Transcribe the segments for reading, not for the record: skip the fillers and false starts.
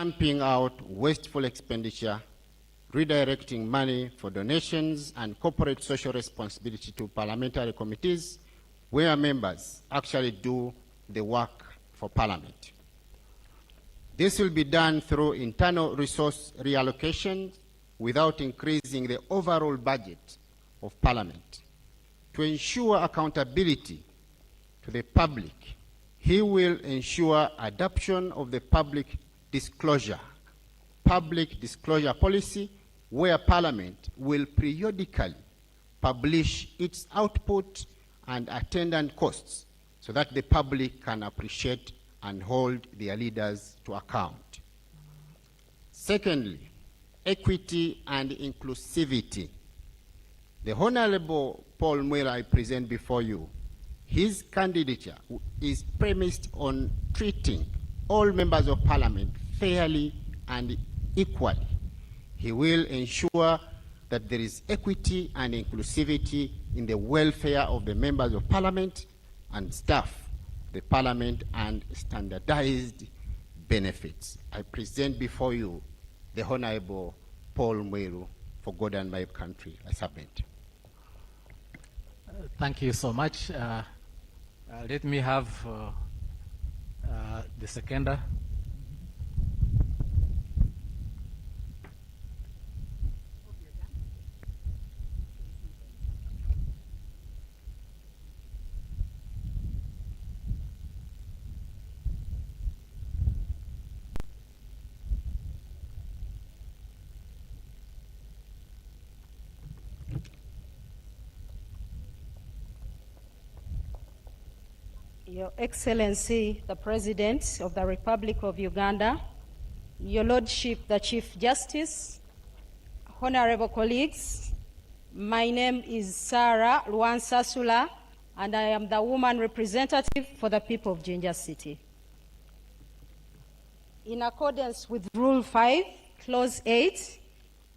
stamping out wasteful expenditure, redirecting money for donations and corporate social responsibility to parliamentary committees where members actually do the work for Parliament. This will be done through internal resource reallocation without increasing the overall budget of Parliament. To ensure accountability to the public, he will ensure adoption of the public disclosure policy where Parliament will periodically publish its output and attendant costs so that the public can appreciate and hold their leaders to account. Secondly, equity and inclusivity. The Honorable Paul Mwera I present before you, his candidature is premised on treating all members of Parliament fairly and equally. He will ensure that there is equity and inclusivity in the welfare of the members of Parliament and staff, the Parliament, and standardized benefits. I present before you the Honorable Paul Mwera for God and my country. I submit. Thank you so much. Let me have the seconder. Your Excellency, the President of the Republic of Uganda, Your Lordship, the Chief Justice, honorable colleagues, my name is Sarah Luansasula, and I am the woman representative for the people of Jinja City. In accordance with Rule 5, Clause 8,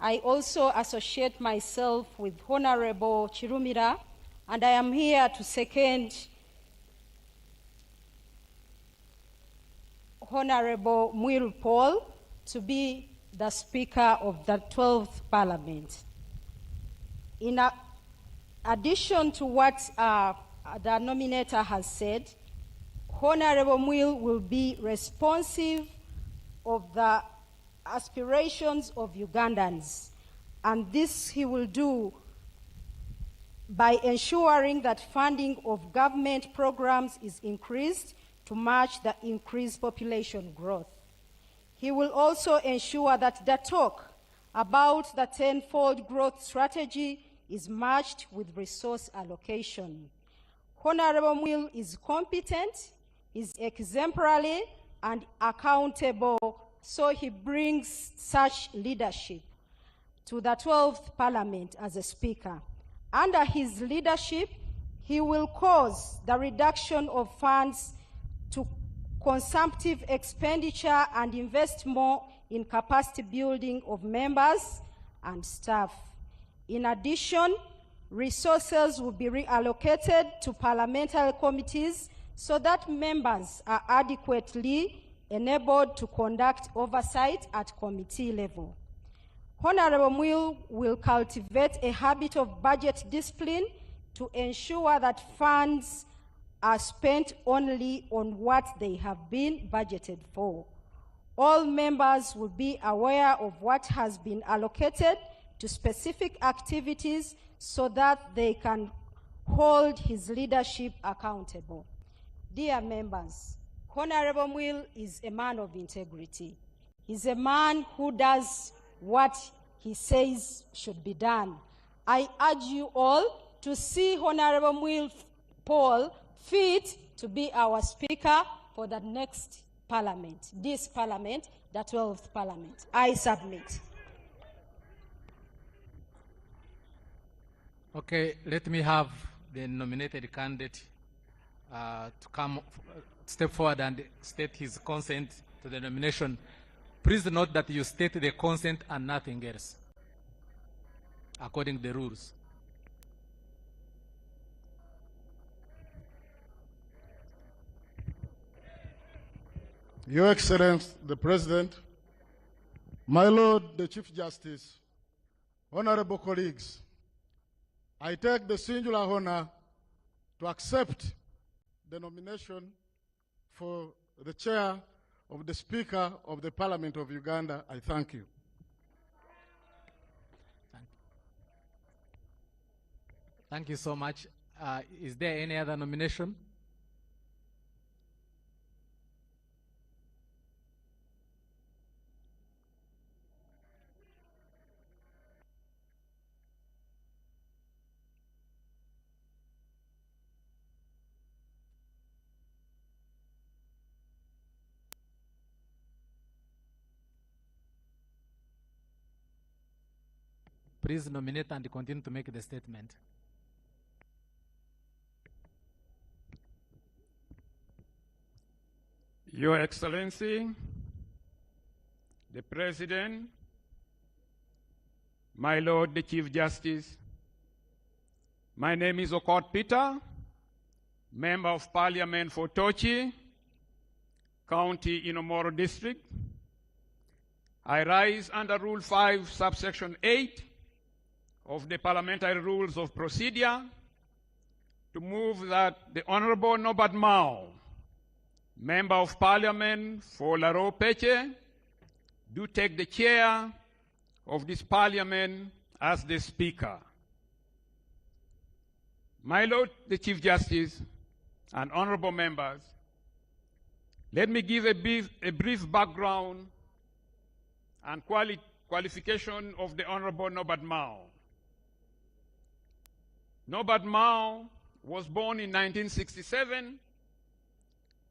I also associate myself with Honorable Chirumira, and I am here to second Honorable Mwera Paul to be the Speaker of the 12th Parliament. In addition to what the nominator has said, Honorable Mwera will be responsive of the aspirations of Ugandans, and this he will do by ensuring that funding of government programs is increased to match the increased population growth. He will also ensure that the talk about the tenfold growth strategy is matched with resource allocation. Honorable Mwera is competent, is exemplary, and accountable, so he brings such leadership to the 12th Parliament as a Speaker. Under his leadership, he will cause the reduction of funds to consumptive expenditure and invest more in capacity building of members and staff. In addition, resources will be reallocated to parliamentary committees so that members are adequately enabled to conduct oversight at committee level. Honorable Mwera will cultivate a habit of budget discipline to ensure that funds are spent only on what they have been budgeted for. All members will be aware of what has been allocated to specific activities so that they can hold his leadership accountable. Dear members, Honorable Mwera is a man of integrity. He's a man who does what he says should be done. I urge you all to see Honorable Mwera Paul fit to be our Speaker for the next Parliament, this Parliament, the 12th Parliament. I submit. Okay, let me have the nominated candidate to step forward and state his consent to the nomination. Please note that you state the consent and nothing else, according to the rules. Your Excellency, the President, My Lord, the Chief Justice, honorable colleagues, I take the singular honor to accept the nomination for the chair of the Speaker of the Parliament of Uganda. I thank you. Thank you so much. Is there any other nomination? Please nominate and continue to make the statement. Your Excellency, the President, my Lord, the Chief Justice, my name is Okot Peter, Member of Parliament for Tochi, County Inomoro District. I rise under Rule 5, subsection 8 of the Parliamentary Rules of Procedure to move that the Honorable Norbert Mao, Member of Parliament for Laro Peche, do take the chair of this Parliament as the Speaker. My Lord, the Chief Justice, and honorable members, let me give a brief background and qualification of the Honorable Norbert Mao. Norbert Mao was born in 1967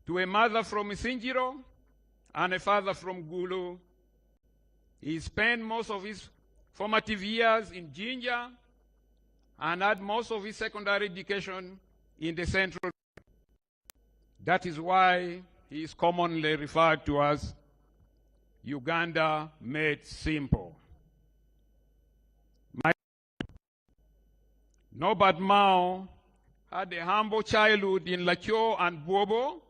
to a mother from Isinjiro and a father from Gulu. He spent most of his formative years in Jinja and had most of his secondary education in the central. That is why he is commonly referred to as Uganda made simple. Norbert Mao had a humble childhood in Lacho and Bobo,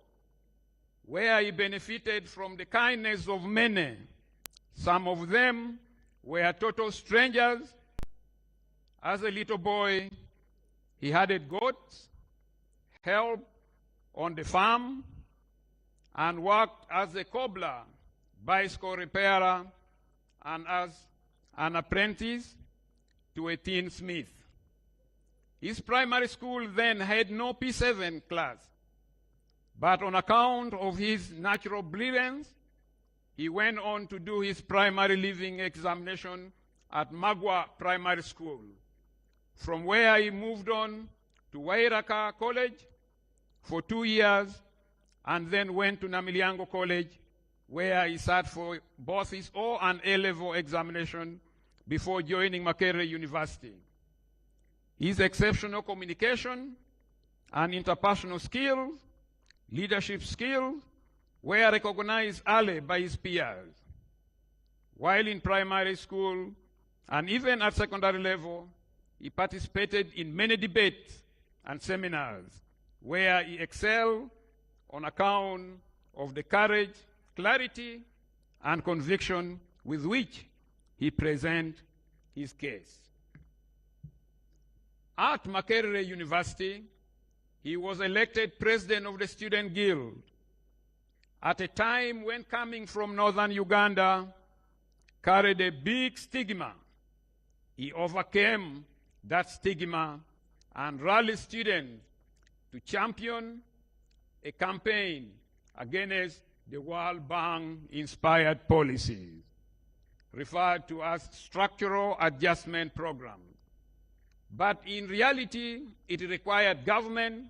where he benefited from the kindness of many. Some of them were total strangers. As a little boy, he had goats, helped on the farm, and worked as a cobbler, bicycle repairer, and as an apprentice to a tinsmith. His primary school then had no P7 class, but on account of his natural brilliance, he went on to do his primary leaving examination at Magwa Primary School, from where he moved on to Wairaka College for 2 years, and then went to Namiliango College, where he sat for both his O and A-level examination before joining Makerere University. His exceptional communication and interpersonal skills, leadership skills, were recognized early by his peers. While in primary school and even at secondary level, he participated in many debates and seminars where he excelled on account of the courage, clarity, and conviction with which he presented his case. At Makerere University, he was elected president of the Student Guild. At a time when coming from northern Uganda carried a big stigma, he overcame that stigma and rallied students to champion a campaign against the World Bank-inspired policies, referred to as structural adjustment programs. But in reality, it required government